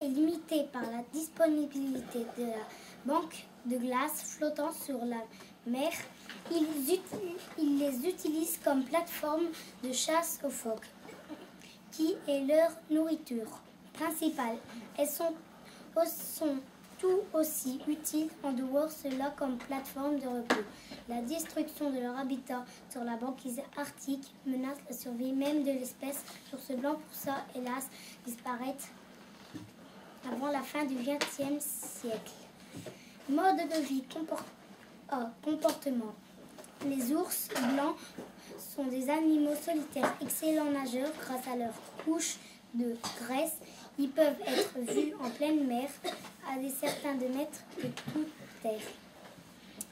Est limité par la disponibilité de la banque de glace flottant sur la mer. Ils les utilisent comme plateforme de chasse aux phoques, qui est leur nourriture principale. Elles sont tout aussi utiles en dehors cela comme plateforme de repos. La destruction de leur habitat sur la banquise arctique menace la survie même de l'espèce l'ours blanc pour ça, hélas, disparaître avant la fin du XXe siècle. Mode de vie, comportement. Les ours blancs sont des animaux solitaires, excellents nageurs grâce à leur couche de graisse. Ils peuvent être vus en pleine mer à des certains de mètres de toute terre.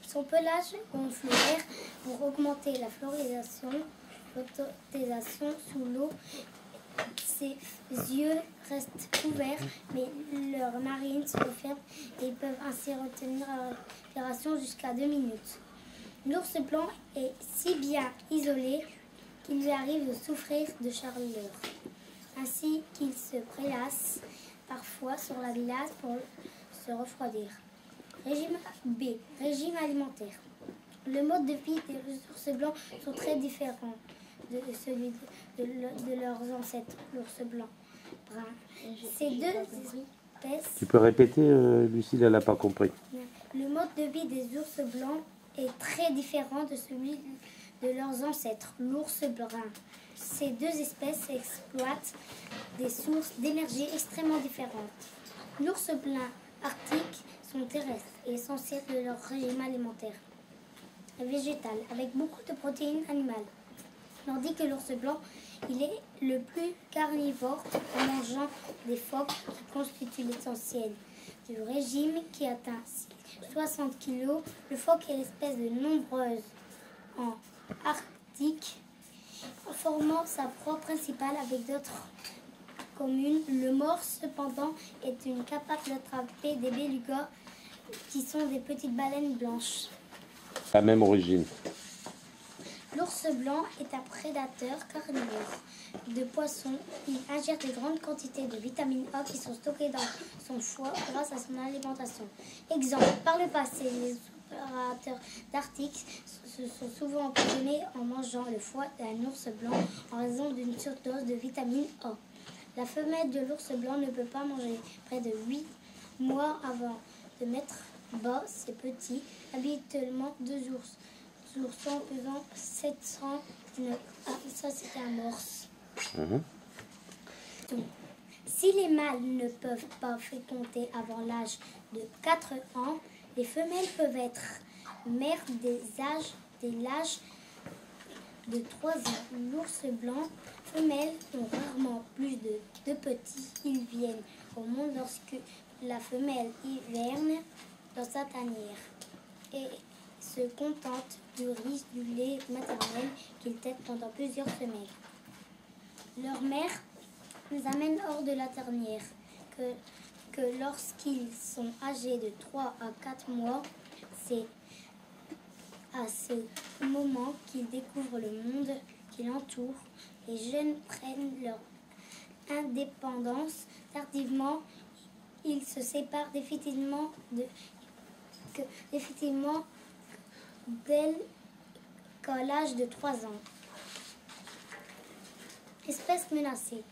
Son pelage gonfle l'air pour augmenter la flottation sous l'eau. Ses yeux restent ouverts, mais leurs narines se referment et ils peuvent ainsi retenir la respiration jusqu'à 2 minutes. L'ours blanc est si bien isolé qu'il lui arrive de souffrir de chaleur, ainsi qu'il se prélasse parfois sur la glace pour se refroidir. Régime B. Régime alimentaire. Le mode de vie des ours blancs sont très différents de celui de leurs ancêtres, l'ours blanc brun. Ces deux espèces... Tu peux répéter, Lucille, elle n'a pas compris. Le mode de vie des ours blancs est très différent de celui de leurs ancêtres, l'ours brun. Ces deux espèces exploitent des sources d'énergie extrêmement différentes. L'ours blanc arctique sont terrestres et essentiels de leur régime alimentaire végétal, avec beaucoup de protéines animales. Tandis que l'ours blanc, il est le plus carnivore en mangeant des phoques qui constituent l'essentiel du régime qui atteint 60 kg. Le phoque est l'espèce de nombreuse en Arctique, formant sa proie principale avec d'autres communes. Le morse, cependant, est capable d'attraper des belugas qui sont des petites baleines blanches. La même origine. L'ours blanc est un prédateur carnivore de poissons. Il ingère de grandes quantités de vitamine A qui sont stockées dans son foie grâce à son alimentation. Exemple, par le passé, les opérateurs d'Arctique se sont souvent empoisonnés en mangeant le foie d'un ours blanc en raison d'une surdose de vitamine A. La femelle de l'ours blanc ne peut pas manger près de 8 mois avant de mettre bas ses petits, habituellement 2 ours. L'ourson pesant 700 ça c'était un morse. Donc, si les mâles ne peuvent pas féconder avant l'âge de 4 ans, les femelles peuvent être mères dès l'âge de 3 ans. L'ours blanc femelles ont rarement plus de 2 petits. Ils viennent au monde lorsque la femelle hiverne dans sa tanière et se contente du riz du lait maternel qu'ils tètent pendant plusieurs semaines. Leur mère les amène hors de la tanière que lorsqu'ils sont âgés de 3 à 4 mois, c'est à ce moment qu'ils découvrent le monde qui l'entoure. Les jeunes prennent leur indépendance tardivement. Ils se séparent définitivement dès qu'à l'âge de 3 ans. Espèces menacées.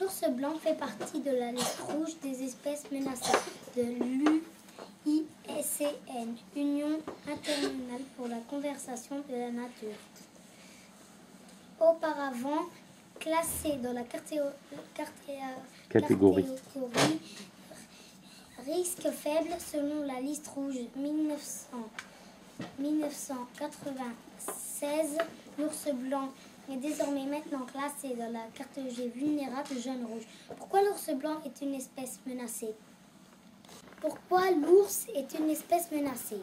L'ours blanc fait partie de la liste rouge des espèces menacées de l'UICN, Union internationale pour la conservation de la nature. Auparavant classée dans la catégorie risque faible selon la liste rouge 1996, l'ours blanc est désormais maintenant classé dans la catégorie vulnérable jaune rouge. Pourquoi l'ours blanc est une espèce menacée? Pourquoi l'ours est une espèce menacée?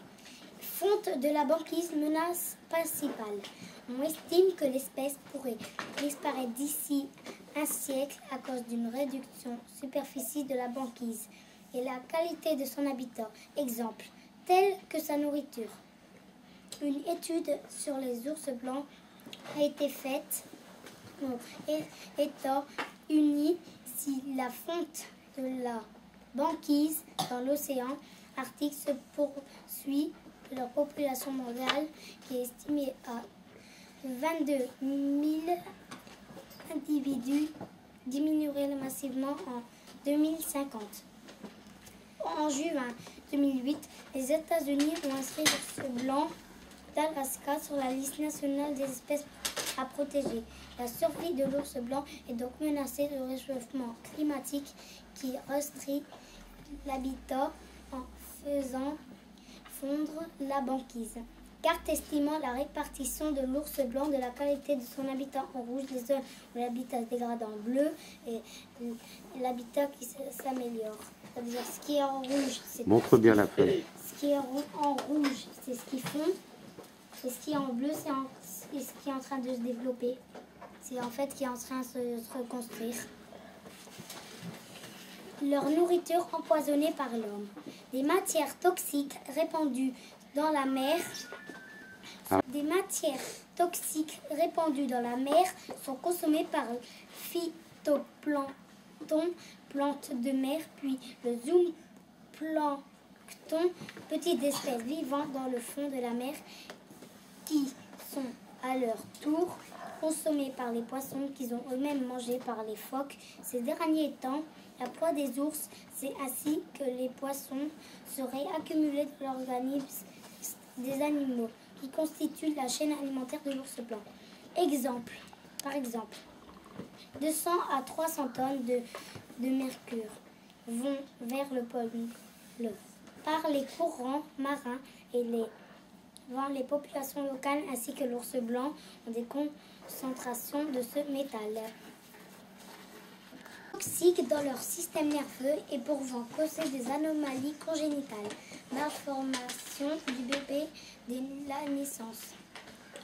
Fonte de la banquise, menace principale. On estime que l'espèce pourrait disparaître d'ici un siècle à cause d'une réduction superficie de la banquise et la qualité de son habitat. Exemple, telle que sa nourriture. Une étude sur les ours blancs a été faite aux États-Unis. Si la fonte de la banquise dans l'océan Arctique se poursuit. Leur population mondiale, qui est estimée à 22 000 individus, diminuerait massivement en 2050. En juin 2008, les États-Unis ont inscrit l'ours blanc d'Alaska sur la liste nationale des espèces à protéger. La survie de l'ours blanc est donc menacée de réchauffement climatique qui restreint l'habitat en faisant fondre la banquise. Carte estimant la répartition de l'ours blanc, de la qualité de son habitat en rouge, les zones où l'habitat se dégrade en bleu et l'habitat qui s'améliore. C'est-à-dire ce qui est en rouge, c'est Montre bien la feuille. ce qui est en rouge, c'est ce qu'ils font. Et ce qui est en bleu, c'est ce qui est en train de se développer. C'est en fait qui est en train de se reconstruire. Leur nourriture empoisonnée par l'homme. Des matières toxiques répandues dans la mer. Des matières toxiques répandues dans la mer sont consommées par le phytoplancton, plantes de mer, puis le zooplancton, petites espèces vivant dans le fond de la mer qui sont à leur tour consommées par les poissons qu'ils ont eux-mêmes mangés par les phoques. Ces derniers temps, la proie des ours, c'est ainsi que les poissons seraient accumulés dans l'organisme des animaux qui constituent la chaîne alimentaire de l'ours blanc. Par exemple, 200 à 300 tonnes de mercure vont vers le pôle par les courants marins et les populations locales ainsi que l'ours blanc ont des concentrations de ce métal toxique dans leur système nerveux et pouvant causer des anomalies congénitales, malformation du bébé dès la naissance.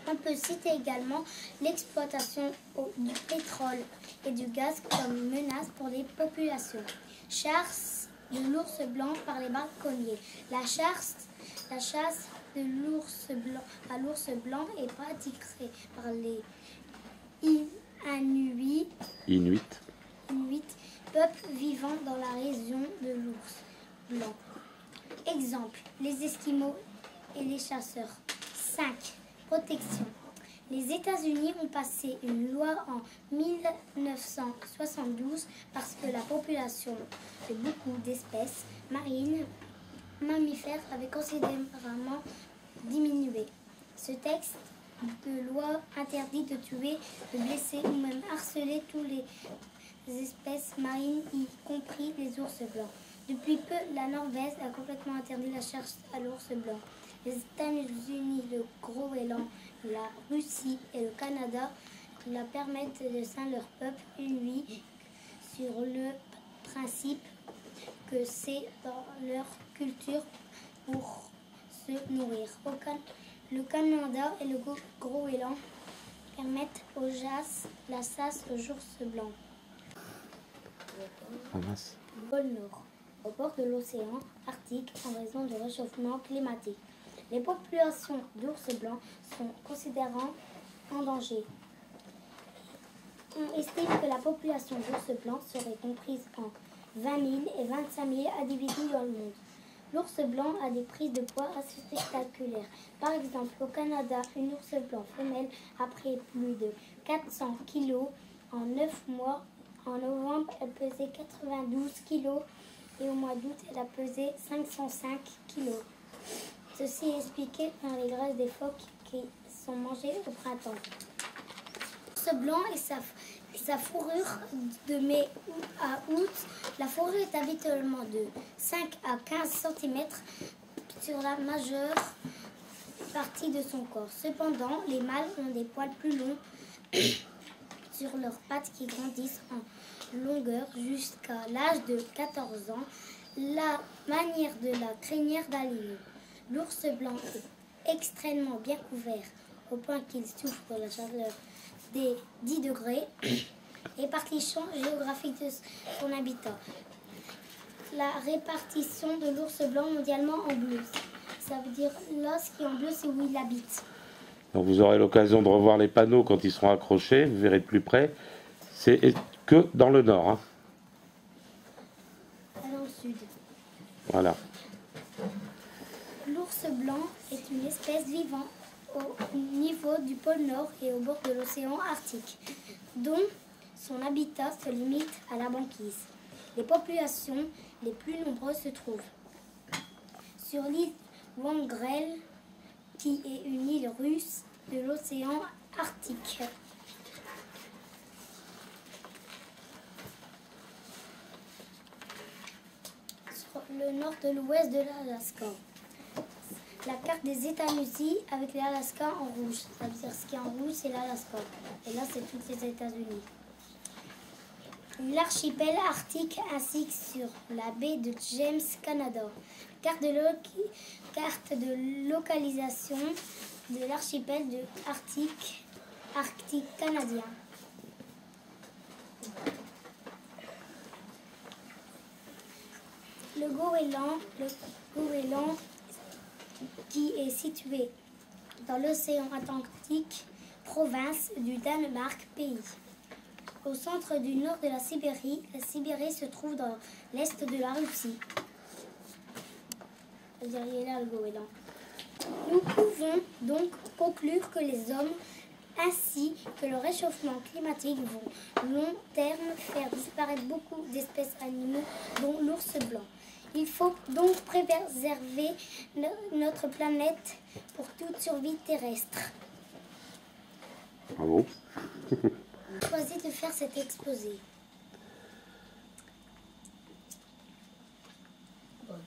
On peut citer également l'exploitation du pétrole et du gaz comme menace pour les populations. Chasse de l'ours blanc par les braconniers. La chasse de l'ours blanc à l'ours blanc est pratiquée par les Inuits, peuple vivant dans la région de l'ours blanc. Exemple, les Esquimaux et les chasseurs. 5. Protection. Les États-Unis ont passé une loi en 1972 parce que la population de beaucoup d'espèces marines, mammifères avait considérablement diminué. Ce texte de loi interdit de tuer, de blesser ou même harceler toutes les espèces marines, y compris les ours blancs. Depuis peu, la Norvège a complètement interdit la chasse à l'ours blanc. Les États-Unis, le Groenland, la Russie et le Canada la permettent de sein leur peuple inuit sur le principe que c'est dans leur culture pour se nourrir. Le Canada et le Groenland permettent la chasse aux ours blancs. Pôle Nord, au bord de l'océan Arctique en raison du réchauffement climatique. Les populations d'ours blancs sont considérées en danger. On estime que la population d'ours blancs serait comprise en 20 000 et 25 000 individus dans le monde. L'ours blanc a des prises de poids assez spectaculaires. Par exemple, au Canada, une ours blanc femelle a pris plus de 400 kg en 9 mois. En novembre, elle pesait 92 kg et au mois d'août, elle a pesé 505 kg. Ceci est expliqué par les graisses des phoques qui sont mangées au printemps. L'ours blanc et sa fourrure de mai à août, la fourrure est habituellement de 5 à 15 cm sur la majeure partie de son corps. Cependant, les mâles ont des poils plus longs sur leurs pattes qui grandissent en longueur jusqu'à l'âge de 14 ans. La manière de la crinière d'Allier. L'ours blanc est extrêmement bien couvert au point qu'il souffre de la chaleur des 10 degrés. Répartition géographique de son habitat. La répartition de l'ours blanc mondialement en bleu. Ça veut dire là, ce qui est en bleu, c'est où il habite. Donc vous aurez l'occasion de revoir les panneaux quand ils seront accrochés, vous verrez de plus près. C'est que dans le nord. Dans le sud. Voilà. L'ours blanc est une espèce vivant au niveau du pôle Nord et au bord de l'océan Arctique, dont son habitat se limite à la banquise. Les populations les plus nombreuses se trouvent sur l'île Wrangel, qui est une île russe de l'océan Arctique. Sur le nord de l'ouest de l'Alaska. La carte des États-Unis avec l'Alaska en rouge. C'est-à-dire ce qui est en rouge, c'est l'Alaska. Et là, c'est tous les États-Unis. L'archipel arctique ainsi que sur la baie de James, Canada. Carte de localisation de l'archipel de Arctique canadien. Le Groenland, qui est situé dans l'océan Atlantique, province du Danemark, pays. Au centre du nord de la Sibérie se trouve dans l'est de la Russie. C'est-à-dire, là, le Groenland. Nous pouvons donc conclure que les hommes ainsi que le réchauffement climatique vont long terme faire disparaître beaucoup d'espèces animaux, dont l'ours blanc. Il faut donc préserver notre planète pour toute survie terrestre. Bravo. J'ai choisi de faire cet exposé. Parce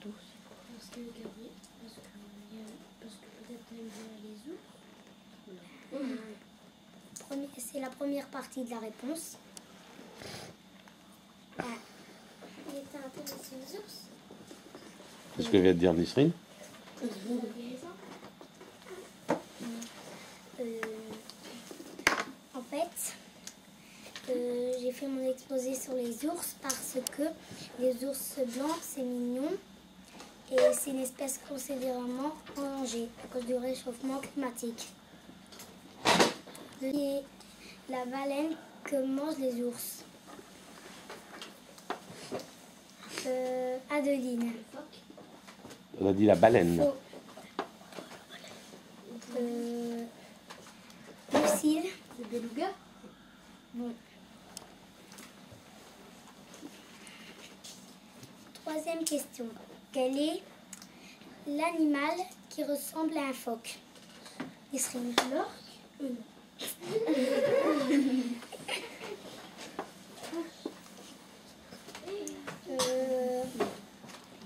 que peut-être t'aimes bien les ours. C'est la première partie de la réponse. Il était intéressé aux ours. C'est ce que vient de dire Nisrine. En fait, j'ai fait mon exposé sur les ours parce que les ours blancs, c'est mignon et c'est une espèce considérablement en danger à cause du réchauffement climatique. Et la baleine que mangent les ours. Adeline. On a dit la baleine. Faux. Lucille. Le beluga. Bon. Troisième question. Quel est l'animal qui ressemble à un phoque? Nisrine. L'orque.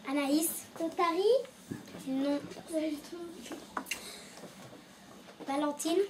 Anaïs. Tari. Non. Valentine.